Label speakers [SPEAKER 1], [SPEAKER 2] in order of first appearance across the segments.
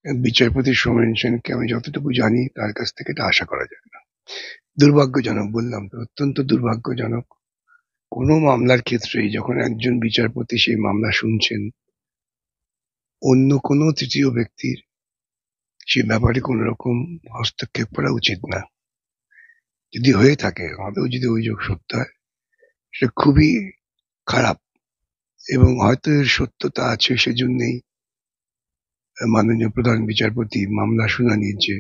[SPEAKER 1] বিচারপতি সৌমেন সেনকে আমি যতটুকু জানি তার কাছ থেকে এটা আশা করা যায় না। দুর্ভাগ্যজনক, বললাম তো, অত্যন্ত দুর্ভাগ্যজনক। কোনো মামলার ক্ষেত্রেই যখন একজন বিচারপতি সেই মামলা শুনছেন, অন্য কোনো তৃতীয় ব্যক্তির সে ব্যাপারে কোনো রকম হস্তক্ষেপ করা উচিত না। যদি হয়ে থাকে, আদৌ যদি অভিযোগ সত্য হয়, সেটা খুবই খারাপ। এবং হয়তো এর সত্যতা আছে, সেজন্যই মাননীয় প্রধান বিচারপতি মামলা শুনানির যে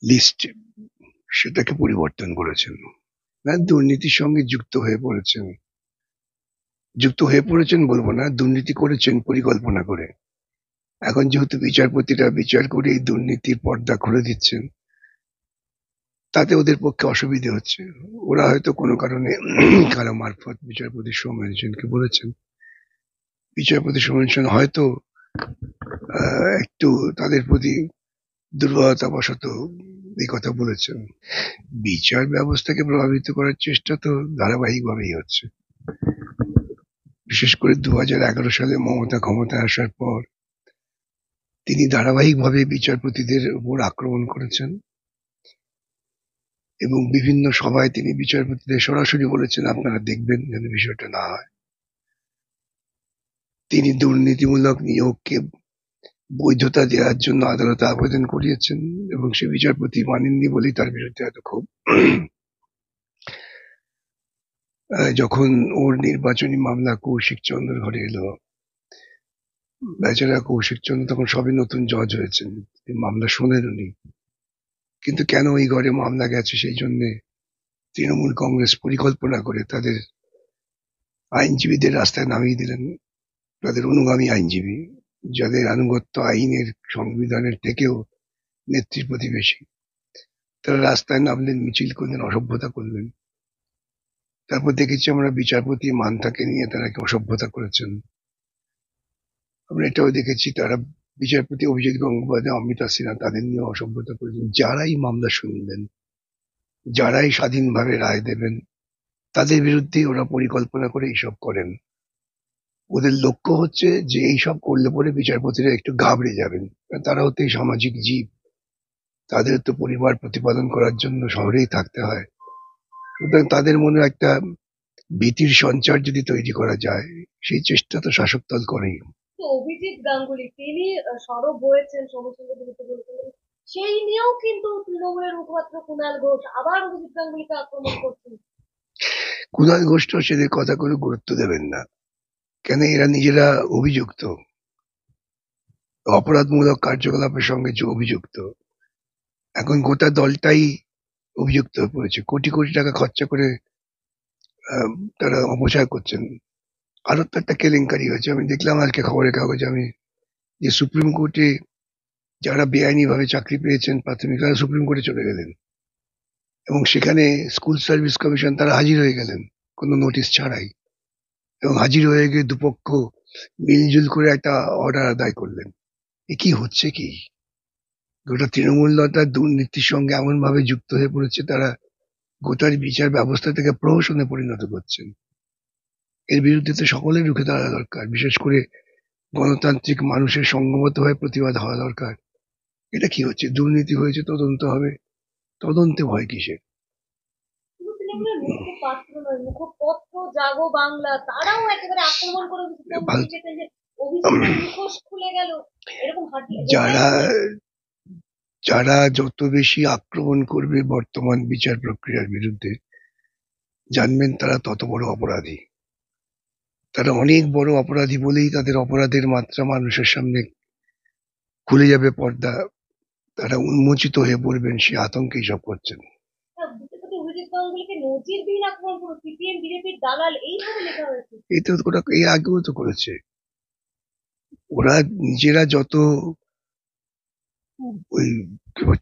[SPEAKER 1] লিস্ট, সেটাকে পরিবর্তন করেছেন। না, দুর্নীতির সঙ্গে যুক্ত হয়ে পড়েছেন বলবো না, দুর্নীতি করেছেন পরিকল্পনা করে। এখন যেহেতু বিচারপতিরা বিচার করে এই দুর্নীতির পর্দা খুলে দিচ্ছেন, তাতে ওদের পক্ষে অসুবিধে হচ্ছে। ওরা হয়তো কোনো কারণে কারো মারফত বিচারপতি সৌমেন সেনকে বলেছেন, বিচারপতি সৌমেন সেন হয়তো একটু তাদের প্রতি দুর্বলতাবশত এই কথা বলেছেন। বিচার ব্যবস্থাকে প্রভাবিত করার চেষ্টা তো ধারাবাহিকভাবেই হচ্ছে। বিশেষ করে 2011 সালে মমতা ক্ষমতায় আসার পর তিনি ধারাবাহিকভাবে বিচারপতিদের উপর আক্রমণ করেছেন এবং বিভিন্ন সভায় তিনি বিচারপতিদের সরাসরি বলেছেন, আপনারা দেখবেন যেন বিষয়টা না হয়। তিনি দুর্নীতিমূলক নিয়োগকে বৈধতা দেওয়ার জন্য আদালতে আবেদন করিয়েছেন এবং সে বিচারপতি মানেননি বলেই তার বিরুদ্ধে এত ক্ষোভ। যখন ওর নির্বাচনী মামলা কৌশিক চন্দ্র ঘরে এলো, বেচারা কৌশিক চন্দ্র তখন সবে নতুন জজ হয়েছেন, মামলা শোনেন উনি, কিন্তু কেন ওই ঘরে মামলা গেছে সেই জন্য তৃণমূল কংগ্রেস পরিকল্পনা করে তাদের আইনজীবীদের রাস্তায় নামিয়ে দিলেন, তাদের অনুগামী আইনজীবী, যাদের আনুগত্য আইনের সংবিধানের থেকেও নেত্রীর প্রতিবেশী। তারা রাস্তায় নামলেন, মিছিল করলেন, অসভ্যতা করলেন। তারপর দেখেছি আমরা বিচারপতি মান্থাকে নিয়ে তারা অসভ্যতা করেছেন। আমরা এটাও দেখেছি তারা বিচারপতি অভিজিৎ গঙ্গোপাধ্যায়, অমৃতা সিনহা, তাদের নিয়ে অসভ্যতা করেছেন। যারাই মামলা শুনবেন, যারাই স্বাধীনভাবে রায় দেবেন, তাদের বিরুদ্ধে ওরা পরিকল্পনা করে এইসব করেন। ওদের লক্ষ্য হচ্ছে যে এইসব করলে পরে বিচারপতিরা একটু ঘাবড়ে যাবেন, তারা হচ্ছে সামাজিক জীব, তাদের তো পরিবার প্রতিপালন করার জন্য শহরেই থাকতে হয়। সুতরাং তাদের মনে একটা ভীতির সঞ্চার যদি তৈরি করা যায়, সেই চেষ্টা তো শাসক দল করেই।
[SPEAKER 2] অভিজিৎ গাঙ্গুলি তিনি সরব হয়েছেন সৌমিত্রের বিরুদ্ধে বলেছিলেন, সেই নিয়েও কিন্তু তৃণমূলের মুখপাত্র কুণাল ঘোষ আবার অভিজিৎ গাঙ্গুলিকে আক্রমণ করছেন।
[SPEAKER 1] কুণাল ঘোষ তো সেদের কথা কোনো গুরুত্ব দেবেন না, কেন এরা নিজেরা অভিযুক্ত, অপরাধমূলক কার্যকলাপের সঙ্গে যে অভিযুক্ত। এখন গোটা দলটাই অভিযুক্ত হয়ে পড়েছে, কোটি কোটি টাকা খরচা করে তারা অপচয় করছেন। আরো তো একটা কেলেঙ্কারি হয়েছে, আমি দেখলাম আজকে খবরের কাগজে, আমি যে সুপ্রিম কোর্টে যারা বেআইনি ভাবে চাকরি পেয়েছেন প্রাথমিক, তারা সুপ্রিম কোর্টে চলে গেলেন এবং সেখানে স্কুল সার্ভিস কমিশন তারা হাজির হয়ে গেলেন কোনো নোটিশ ছাড়াই, এবং হাজির হয়ে গিয়ে দুপক্ষ মিলজুল করে একটা অর্ডার আদায় করলেন। এ কি হচ্ছে কি? গোটা তৃণমূল দলটা দুর্নীতির সঙ্গে এমন ভাবে যুক্ত হয়ে পড়েছে, তারা গোটার বিচার ব্যবস্থা থেকে প্রহসনে পরিণত করছেন। এর বিরুদ্ধে তো সকলের রুখে দাঁড়ানো দরকার, বিশেষ করে গণতান্ত্রিক মানুষের সংগত হয়ে প্রতিবাদ হওয়া দরকার। এটা কি হচ্ছে? দুর্নীতি হয়েছে, তদন্ত হবে, তদন্তে ভয় কিসের?
[SPEAKER 2] শুধু তৃণমূলের মুখপাত্র নয়, মুখপত্র জাগো বাংলা তারাও একেবারে আক্রমণ করে অভিজিৎ গাঙ্গুলিকে, যে অভিজিতের মুখোশ খুলে গেল, এরকম
[SPEAKER 1] যারা যারা যত বেশি আক্রমণ করবে বর্তমান বিচার প্রক্রিয়ার বিরুদ্ধে, জানবেন তারা তত বড় অপরাধী। তারা অনেক বড় অপরাধী বলেই তাদের অপরাধের মাত্রা মানুষের সামনে খুলে যাবে পর্দা, তারা উন্মোচিত হয়ে পড়বেন, সে আতঙ্কে সব করছেন।
[SPEAKER 2] বিচারপতি অভিজিৎ গাঙ্গুলিকে নজিরবিহীন আক্রমণ করে সিপিএম বিজেপির দালাল এইভাবে লেখা হয়েছে।
[SPEAKER 1] এই তো ওরা এই আগেও তো করেছে। ওরা নিজেরা যত ওই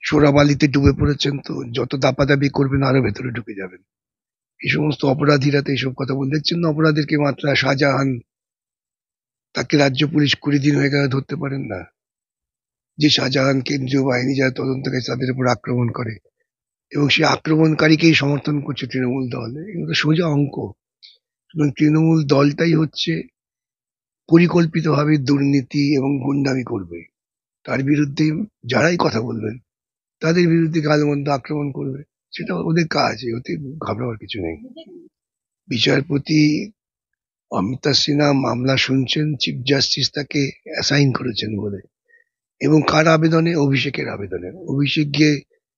[SPEAKER 1] চোরাবালিতে ডুবে পড়েছেন, তো যত দাপাদাপি করবেন আরো ভেতরে ঢুকে যাবেন। এই সমস্ত অপরাধীরা তো এইসব কথা বলে দেখছেন না। অপরাধীকে মাত্র শাহজাহান, তাকে রাজ্য পুলিশ 20 দিন হয়ে গেল ধরতে পারেন না। যে শাহজাহান কেন্দ্রীয় বাহিনী যারা তদন্ত করে তাদের উপর আক্রমণ করে এবং সেই আক্রমণকারীকেই সমর্থন করছে তৃণমূল দল, এগুলো তো সোজা অঙ্ক। এবং তৃণমূল দলটাই হচ্ছে পরিকল্পিতভাবে দুর্নীতি এবং গুন্ডামি করবে। তার বিরুদ্ধে যারাই কথা বলবেন তাদের বিরুদ্ধে গালমন্দ আক্রমণ করবে, সেটা ওদের কাজ, ওতে ঘাবড়াবার কিছু নেই। বিচারপতি অমিতা সিনহা মামলা শুনছেন, চিফ জাস্টিস তাকে অ্যাসাইন করেছেন বলে, এবং কার আবেদনে? অভিষেকের আবেদনে। অভিষেক গিয়ে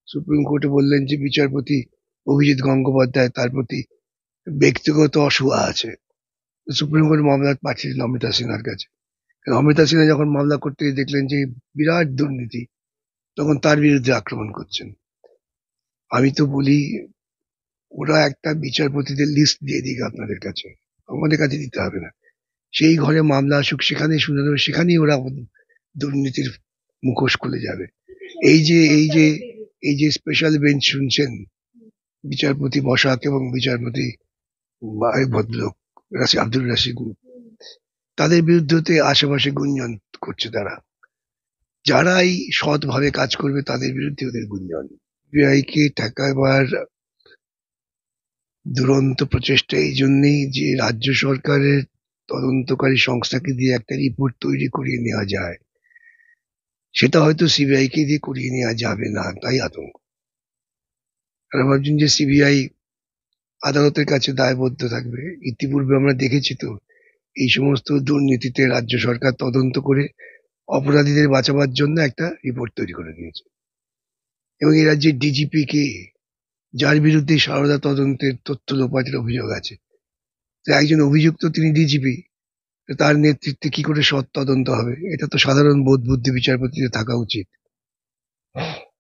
[SPEAKER 1] সুপ্রিম কোর্টে বললেন যে বিচারপতি অভিজিৎ গঙ্গোপাধ্যায়, তার প্রতি ব্যক্তিগত অসূয়া আছে। সুপ্রিম কোর্ট মামলা পাঠিয়েছিল অমিতা সিনহার কাছে। অমিতা সিনহা যখন মামলা করতে গিয়ে দেখলেন যে বিরাট দুর্নীতি, তখন তার বিরুদ্ধে আক্রমণ করছেন। আমি তো বলি, ওরা একটা বিচারপতিদের লিস্ট দিয়ে দিক আপনাদের কাছে, আমাদের কাছে দিতে হবে না। সেই ঘরে মামলা আসুক, সেখানেই শুনে নেবে, সেখানেই ওরা দুর্নীতির মুখোশ খুলে যাবে। এই যে স্পেশাল বেঞ্চ শুনছেন, বিচারপতি বসাক এবং বিচারপতি ভদ্রলোক আব্দুল রাশিদ, তাদের বিরুদ্ধে আশেপাশে গুঞ্জন করছে তারা। যারাই সৎভাবে কাজ করবে তাদের বিরুদ্ধে ওদের গুঞ্জন। সিবিআই কে ঠেকাবার দুরন্ত প্রচেষ্টা এই জন্যেই যে রাজ্য সরকারের তদন্তকারী সংস্থাকে দিয়ে একটা রিপোর্ট তৈরি করিয়ে নেওয়া যায়, সেটা হয়তো সিবিআই কে দিয়ে করিয়ে নেওয়া যাবে না, তাই আতঙ্ক। তারা ভাবছেন যে সিবিআই আদালতের কাছে দায়বদ্ধ থাকবে। ইতিপূর্বে আমরা দেখেছি তো, এই সমস্ত দুর্নীতিতে রাজ্য সরকার তদন্ত করে অপরাধীদের বাঁচাবার জন্য একটা রিপোর্ট তৈরি করে দিয়েছে। এবং এই রাজ্যের ডিজিপি কে, যার বিরুদ্ধে সারদা তদন্তের তথ্য লোপাটের অভিযোগ আছে, তো একজন অভিযুক্ত, তিনি ডিজিপি, তার নেতৃত্বে কি করে সৎ তদন্ত হবে? এটা তো সাধারণ বোধ বুদ্ধি বিচারপতিদের থাকা উচিত।